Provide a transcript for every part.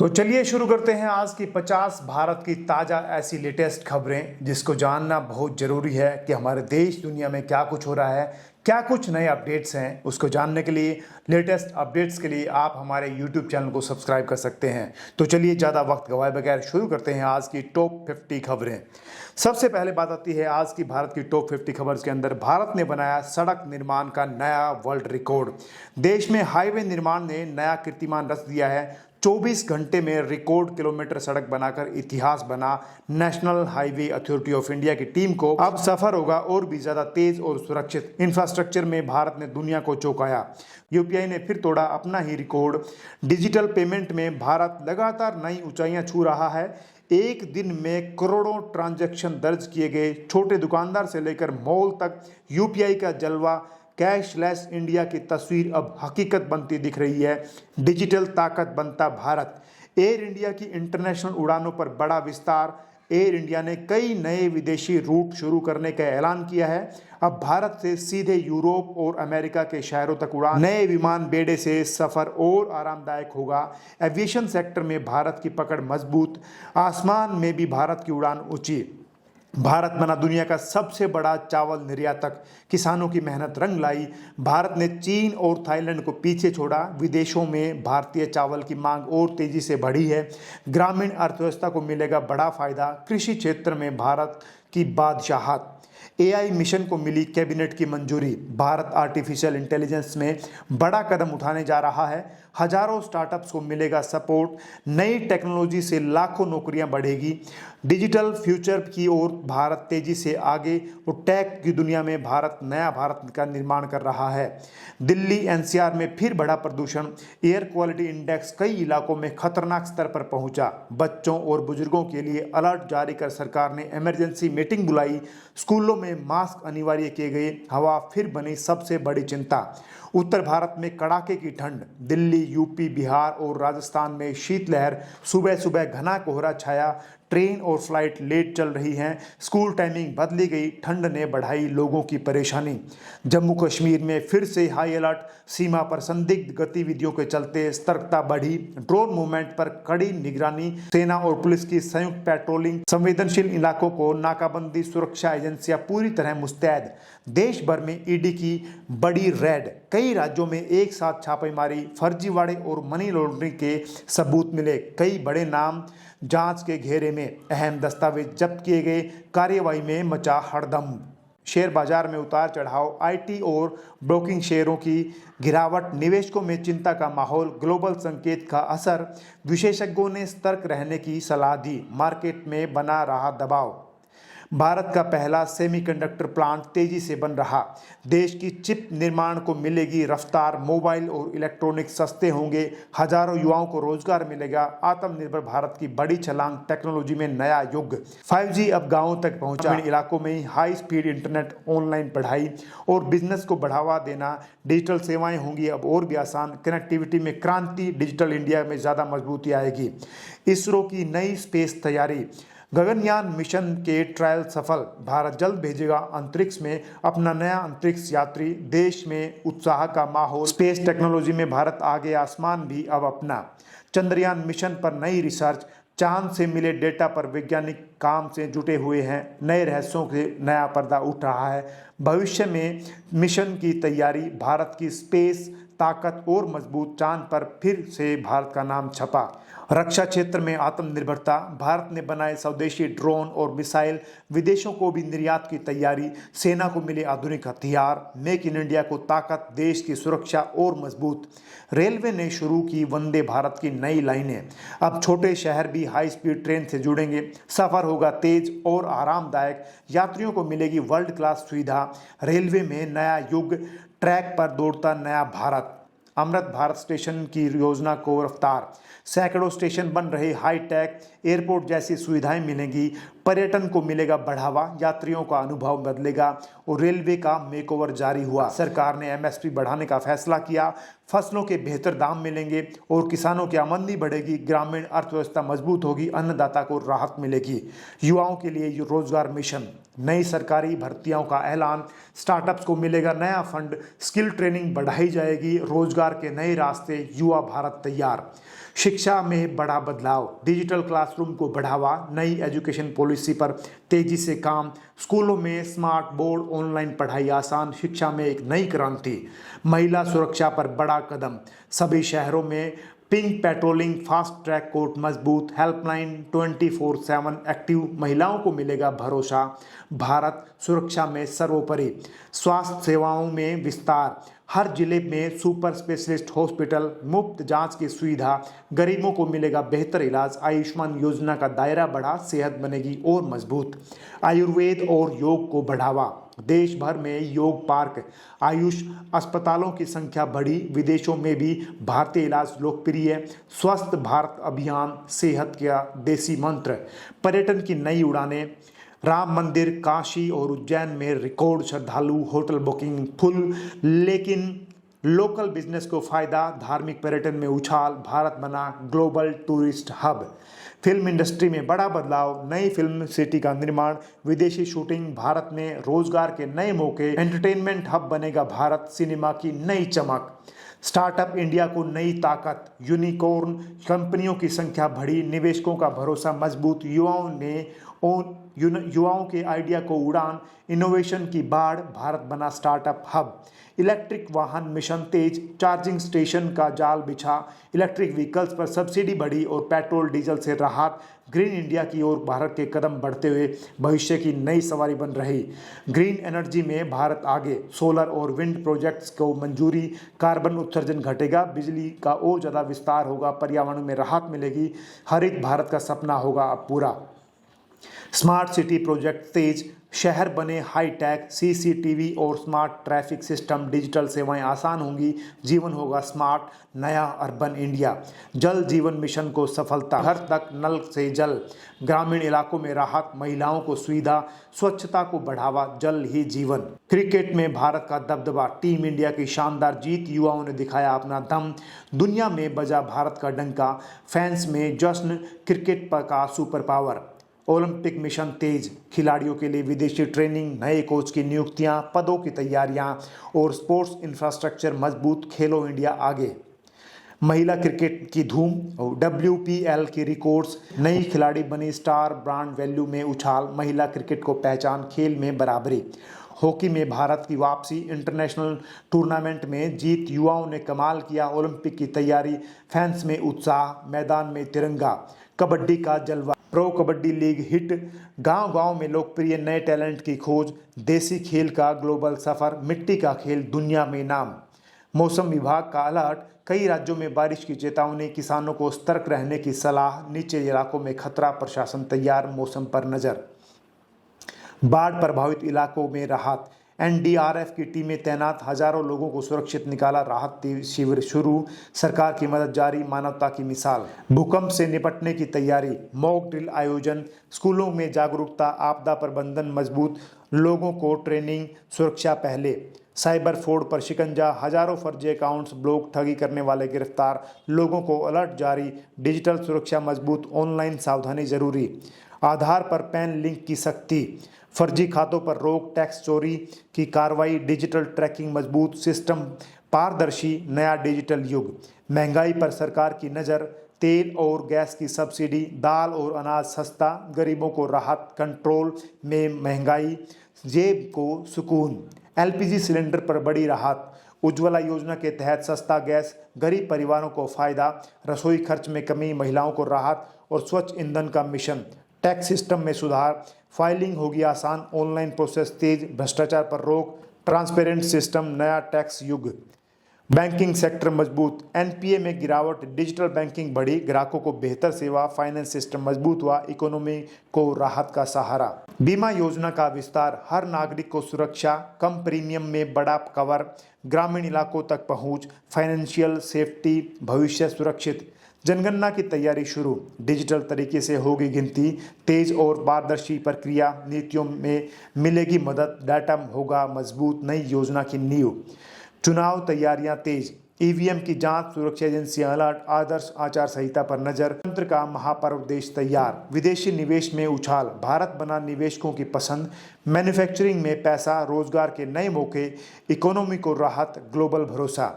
तो चलिए शुरू करते हैं आज की 50 भारत की ताज़ा ऐसी लेटेस्ट खबरें जिसको जानना बहुत ज़रूरी है कि हमारे देश दुनिया में क्या कुछ हो रहा है, क्या कुछ नए अपडेट्स हैं। उसको जानने के लिए, लेटेस्ट अपडेट्स के लिए आप हमारे यूट्यूब चैनल को सब्सक्राइब कर सकते हैं। तो चलिए ज़्यादा वक्त गवाए बगैर शुरू करते हैं आज की टॉप 50 खबरें। सबसे पहले बात आती है आज की भारत की टॉप 50 खबर के अंदर। भारत ने बनाया सड़क निर्माण का नया वर्ल्ड रिकॉर्ड। देश में हाईवे निर्माण ने नया कीर्तिमान रच दिया है। 24 घंटे में रिकॉर्ड किलोमीटर सड़क बनाकर इतिहास बना। National highway authority of India की टीम को अब सफर होगा और भी ज्यादा तेज और सुरक्षित। इंफ्रास्ट्रक्चर में भारत ने दुनिया को चौंकाया। यूपीआई ने फिर तोड़ा अपना ही रिकॉर्ड। डिजिटल पेमेंट में भारत लगातार नई ऊंचाइयां छू रहा है। एक दिन में करोड़ों ट्रांजैक्शन दर्ज किए गए। छोटे दुकानदार से लेकर मॉल तक यूपीआई का जलवा। कैशलेस इंडिया की तस्वीर अब हकीकत बनती दिख रही है। डिजिटल ताकत बनता भारत। एयर इंडिया की इंटरनेशनल उड़ानों पर बड़ा विस्तार। एयर इंडिया ने कई नए विदेशी रूट शुरू करने का ऐलान किया है। अब भारत से सीधे यूरोप और अमेरिका के शहरों तक उड़ान। नए विमान बेड़े से सफर और आरामदायक होगा। एविएशन सेक्टर में भारत की पकड़ मजबूत। आसमान में भी भारत की उड़ान ऊंची। भारत बना दुनिया का सबसे बड़ा चावल निर्यातक। किसानों की मेहनत रंग लाई। भारत ने चीन और थाईलैंड को पीछे छोड़ा। विदेशों में भारतीय चावल की मांग और तेजी से बढ़ी है। ग्रामीण अर्थव्यवस्था को मिलेगा बड़ा फायदा। कृषि क्षेत्र में भारत की बादशाहत। एआई मिशन को मिली कैबिनेट की मंजूरी। भारत आर्टिफिशियल इंटेलिजेंस में बड़ा कदम उठाने जा रहा है। हजारों स्टार्टअप्स को मिलेगा सपोर्ट। नई टेक्नोलॉजी से लाखों नौकरियां बढ़ेगी। डिजिटल फ्यूचर की ओर भारत तेजी से आगे और टेक की दुनिया में भारत नया भारत का निर्माण कर रहा है। दिल्ली एनसीआर में फिर बढ़ा प्रदूषण। एयर क्वालिटी इंडेक्स कई इलाकों में खतरनाक स्तर पर पहुंचा। बच्चों और बुजुर्गों के लिए अलर्ट जारी कर सरकार ने इमरजेंसी मीटिंग बुलाई। स्कूलों में मास्क अनिवार्य किए गए। हवा फिर बनी सबसे बड़ी चिंता। उत्तर भारत में कड़ाके की ठंड। दिल्ली, यूपी, बिहार और राजस्थान में शीतलहर। सुबह सुबह घना कोहरा छाया। ट्रेन और फ्लाइट लेट चल रही हैं। स्कूल टाइमिंग बदली गई। ठंड ने बढ़ाई लोगों की परेशानी। जम्मू कश्मीर में फिर से हाई अलर्ट। सीमा पर संदिग्ध गतिविधियों के चलते सतर्कता बढ़ी। ड्रोन मूवमेंट पर कड़ी निगरानी। सेना और पुलिस की संयुक्त पेट्रोलिंग। संवेदनशील इलाकों को नाकाबंदी। सुरक्षा एजेंसियां पूरी तरह मुस्तैद। देश भर में ईडी की बड़ी रेड। कई राज्यों में एक साथ छापेमारी। फर्जीवाड़े और मनी लॉन्ड्रिंग के सबूत मिले। कई बड़े नाम जांच के घेरे में। अहम दस्तावेज जब्त किए गए। कार्यवाही में मचा हड़दंग। शेयर बाजार में उतार चढ़ाव। आईटी और ब्रोकिंग शेयरों की गिरावट। निवेशकों में चिंता का माहौल। ग्लोबल संकेत का असर। विशेषज्ञों ने सतर्क रहने की सलाह दी। मार्केट में बना रहा दबाव। भारत का पहला सेमीकंडक्टर प्लांट तेजी से बन रहा। देश की चिप निर्माण को मिलेगी रफ्तार। मोबाइल और इलेक्ट्रॉनिक्स सस्ते होंगे। हजारों युवाओं को रोजगार मिलेगा। आत्मनिर्भर भारत की बड़ी छलांग। टेक्नोलॉजी में नया युग। 5G अब गांवों तक पहुंचा। इलाकों में हाई स्पीड इंटरनेट, ऑनलाइन पढ़ाई और बिजनेस को बढ़ावा देना। डिजिटल सेवाएं होंगी अब और भी आसान। कनेक्टिविटी में क्रांति। डिजिटल इंडिया में ज्यादा मजबूती आएगी। इसरो की नई स्पेस तैयारी। गगनयान मिशन के ट्रायल सफल। भारत जल्द भेजेगा अंतरिक्ष में अपना नया अंतरिक्ष यात्री। देश में उत्साह का माहौल। स्पेस टेक्नोलॉजी में भारत आगे। आसमान भी अब अपना। चंद्रयान मिशन पर नई रिसर्च। चांद से मिले डेटा पर वैज्ञानिक काम से जुटे हुए हैं। नए रहस्यों से नया पर्दा उठ रहा है। भविष्य में मिशन की तैयारी। भारत की स्पेस ताकत और मजबूत। चांद पर फिर से भारत का नाम छपा। रक्षा क्षेत्र में आत्मनिर्भरता। भारत ने बनाए स्वदेशी ड्रोन और मिसाइल। विदेशों को भी निर्यात की तैयारी। सेना को मिले आधुनिक हथियार। मेक इन इंडिया को ताकत। देश की सुरक्षा और मजबूत। रेलवे ने शुरू की वंदे भारत की नई लाइनें। अब छोटे शहर भी हाई स्पीड ट्रेन से जुड़ेंगे। सफर होगा तेज और आरामदायक। यात्रियों को मिलेगी वर्ल्ड क्लास सुविधा। रेलवे में नया युग। ट्रैक पर दौड़ता नया भारत। अमृत भारत स्टेशन की योजना को रफ्तार। सैकड़ों स्टेशन बन रहे हाई टेक। एयरपोर्ट जैसी सुविधाएं मिलेंगी। पर्यटन को मिलेगा बढ़ावा। यात्रियों का अनुभव बदलेगा और रेलवे का मेकओवर जारी हुआ। सरकार ने एमएसपी बढ़ाने का फैसला किया। फसलों के बेहतर दाम मिलेंगे और किसानों की आमदनी बढ़ेगी। ग्रामीण अर्थव्यवस्था मजबूत होगी। अन्नदाता को राहत मिलेगी। युवाओं के लिए रोजगार मिशन। नई सरकारी भर्तियों का ऐलान। स्टार्टअप्स को मिलेगा नया फंड। स्किल ट्रेनिंग बढ़ाई जाएगी। रोजगार के नए रास्ते। युवा भारत तैयार। शिक्षा में बड़ा बदलाव, डिजिटल क्लासरूम को बढ़ावा, नई एजुकेशन पॉलिसी पर तेजी से काम, स्कूलों में स्मार्ट बोर्ड, ऑनलाइन पढ़ाई आसान, शिक्षा में एक नई क्रांति, महिला सुरक्षा पर बड़ा कदम, सभी शहरों में pink patrolling, fast track court मजबूत, हेल्पलाइन 24/7 एक्टिव, महिलाओं को मिलेगा भरोसा, भारत सुरक्षा में सर्वोपरि, स्वास्थ्य सेवाओं में विस्तार, हर जिले में सुपर स्पेशलिस्ट हॉस्पिटल, मुफ्त जांच की सुविधा, गरीबों को मिलेगा बेहतर इलाज, आयुष्मान योजना का दायरा बढ़ा, सेहत बनेगी और मजबूत, आयुर्वेद और योग को बढ़ावा, देश भर में योग पार्क, आयुष अस्पतालों की संख्या बढ़ी, विदेशों में भी भारतीय इलाज लोकप्रिय, स्वस्थ भारत अभियान, सेहत का देसी मंत्र, पर्यटन की नई उड़ानें, राम मंदिर, काशी और उज्जैन में रिकॉर्ड श्रद्धालु, होटल बुकिंग फुल, लेकिन लोकल बिजनेस को फायदा, धार्मिक पर्यटन में उछाल, भारत बना global tourist hub, film industry में बड़ा बदलाव, नई फिल्म सिटी का निर्माण, विदेशी शूटिंग, भारत में रोजगार के नए मौके, एंटरटेनमेंट हब बनेगा भारत, सिनेमा की नई चमक, स्टार्टअप इंडिया को नई ताकत, यूनिकॉर्न कंपनियों की संख्या बढ़ी, निवेशकों का भरोसा मजबूत, युवाओं के आइडिया को उड़ान, इनोवेशन की बाढ़, भारत बना स्टार्टअप हब, इलेक्ट्रिक वाहन मिशन तेज, चार्जिंग स्टेशन का जाल बिछा, इलेक्ट्रिक व्हीकल्स पर सब्सिडी बढ़ी और पेट्रोल डीजल से राहत, ग्रीन इंडिया की ओर भारत के कदम बढ़ते हुए भविष्य की नई सवारी बन रही, ग्रीन एनर्जी में भारत आगे, सोलर और विंड प्रोजेक्ट्स को मंजूरी, कार्बन उत्सर्जन घटेगा, बिजली का और ज़्यादा विस्तार होगा, पर्यावरण में राहत मिलेगी, हरित भारत का सपना होगा अब पूरा, स्मार्ट सिटी प्रोजेक्ट तेज, शहर बने हाईटेक, सीसीटीवी और स्मार्ट ट्रैफिक सिस्टम, डिजिटल सेवाएं आसान होंगी, जीवन होगा स्मार्ट, नया अर्बन इंडिया, जल जीवन मिशन को सफलता, घर तक नल से जल, ग्रामीण इलाकों में राहत, महिलाओं को सुविधा, स्वच्छता को बढ़ावा, जल ही जीवन, क्रिकेट में भारत का दबदबा, टीम इंडिया की शानदार जीत, युवाओं ने दिखाया अपना दम, दुनिया में बजा भारत का डंका, फैंस में जश्न, क्रिकेट का सुपर पावर, ओलंपिक मिशन तेज, खिलाड़ियों के लिए विदेशी ट्रेनिंग, नए कोच की नियुक्तियां, पदों की तैयारियां और स्पोर्ट्स इंफ्रास्ट्रक्चर मजबूत, खेलो इंडिया आगे, महिला क्रिकेट की धूम, WPL की रिकॉर्ड्स, नई खिलाड़ी बनी स्टार, ब्रांड वैल्यू में उछाल, महिला क्रिकेट को पहचान, खेल में बराबरी, हॉकी में भारत की वापसी, इंटरनेशनल टूर्नामेंट में जीत, युवाओं ने कमाल किया, ओलंपिक की तैयारी, फैंस में उत्साह, मैदान में तिरंगा, कबड्डी का जलवा, प्रो कबड्डी लीग हिट, गांव-गांव में लोकप्रिय नए टैलेंट की खोज, देसी खेल का ग्लोबल सफर, मिट्टी का खेल दुनिया में नाम, मौसम विभाग का अलर्ट, कई राज्यों में बारिश की चेतावनी, किसानों को सतर्क रहने की सलाह, निचले इलाकों में खतरा, प्रशासन तैयार, मौसम पर नजर, बाढ़ प्रभावित इलाकों में राहत, NDRF की टीमें तैनात, हजारों लोगों को सुरक्षित निकाला, राहत शिविर शुरू, सरकार की मदद जारी, मानवता की मिसाल, भूकंप से निपटने की तैयारी, मॉक ड्रिल आयोजन, स्कूलों में जागरूकता, आपदा प्रबंधन मजबूत, लोगों को ट्रेनिंग, सुरक्षा पहले, साइबर फ्रॉड पर शिकंजा, हजारों फर्जी अकाउंट्स ब्लॉक, ठगी करने वाले गिरफ्तार, लोगों को अलर्ट जारी, डिजिटल सुरक्षा मजबूत, ऑनलाइन सावधानी जरूरी, आधार पर पैन लिंक की सख्ती, फर्जी खातों पर रोक, टैक्स चोरी की कार्रवाई, डिजिटल ट्रैकिंग मजबूत, सिस्टम पारदर्शी, नया डिजिटल युग, महंगाई पर सरकार की नज़र, तेल और गैस की सब्सिडी, दाल और अनाज सस्ता, गरीबों को राहत, कंट्रोल में महंगाई, जेब को सुकून, LPG सिलेंडर पर बड़ी राहत, उज्ज्वला योजना के तहत सस्ता गैस, गरीब परिवारों को फायदा, रसोई खर्च में कमी, महिलाओं को राहत और स्वच्छ ईंधन का मिशन, टैक्स सिस्टम में सुधार, फाइलिंग होगी आसान, ऑनलाइन प्रोसेस तेज, भ्रष्टाचार पर रोक, ट्रांसपेरेंट सिस्टम, नया टैक्स युग, बैंकिंग सेक्टर मजबूत, NPA में गिरावट, डिजिटल बैंकिंग बढ़ी, ग्राहकों को बेहतर सेवा, फाइनेंस सिस्टम मजबूत हुआ, इकोनॉमी को राहत का सहारा, बीमा योजना का विस्तार, हर नागरिक को सुरक्षा, कम प्रीमियम में बड़ा कवर, ग्रामीण इलाकों तक पहुंच, फाइनेंशियल सेफ्टी, भविष्य सुरक्षित, जनगणना की तैयारी शुरू, डिजिटल तरीके से होगी गिनती, तेज और पारदर्शी प्रक्रिया, नीतियों में मिलेगी मदद, डाटा होगा मजबूत, नई योजना की नींव, चुनाव तैयारियां तेज, EVM की जांच, सुरक्षा एजेंसियां अलर्ट, आदर्श आचार संहिता पर नजर, तंत्र का महापर्व देश तैयार, विदेशी निवेश में उछाल, भारत बना निवेशकों की पसंद, मैन्युफैक्चरिंग में पैसा, रोजगार के नए मौके, इकोनॉमी को राहत, ग्लोबल भरोसा,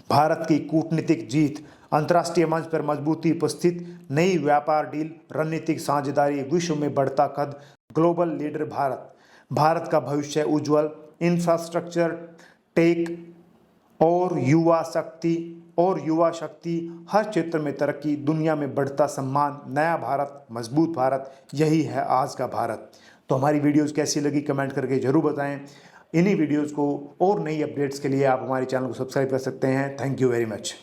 भारत की कूटनीतिक जीत, अंतर्राष्ट्रीय मंच पर मजबूती उपस्थित, नई व्यापार डील, रणनीतिक साझेदारी, विश्व में बढ़ता कद, ग्लोबल लीडर भारत। भारत का भविष्य उज्जवल, इंफ्रास्ट्रक्चर, टेक और युवा शक्ति, हर क्षेत्र में तरक्की, दुनिया में बढ़ता सम्मान, नया भारत, मजबूत भारत, यही है आज का भारत। तो हमारी वीडियोस कैसी लगी कमेंट करके जरूर बताएं। इन्हीं वीडियोस को और नई अपडेट्स के लिए आप हमारे चैनल को सब्सक्राइब कर सकते हैं। Thank you very much.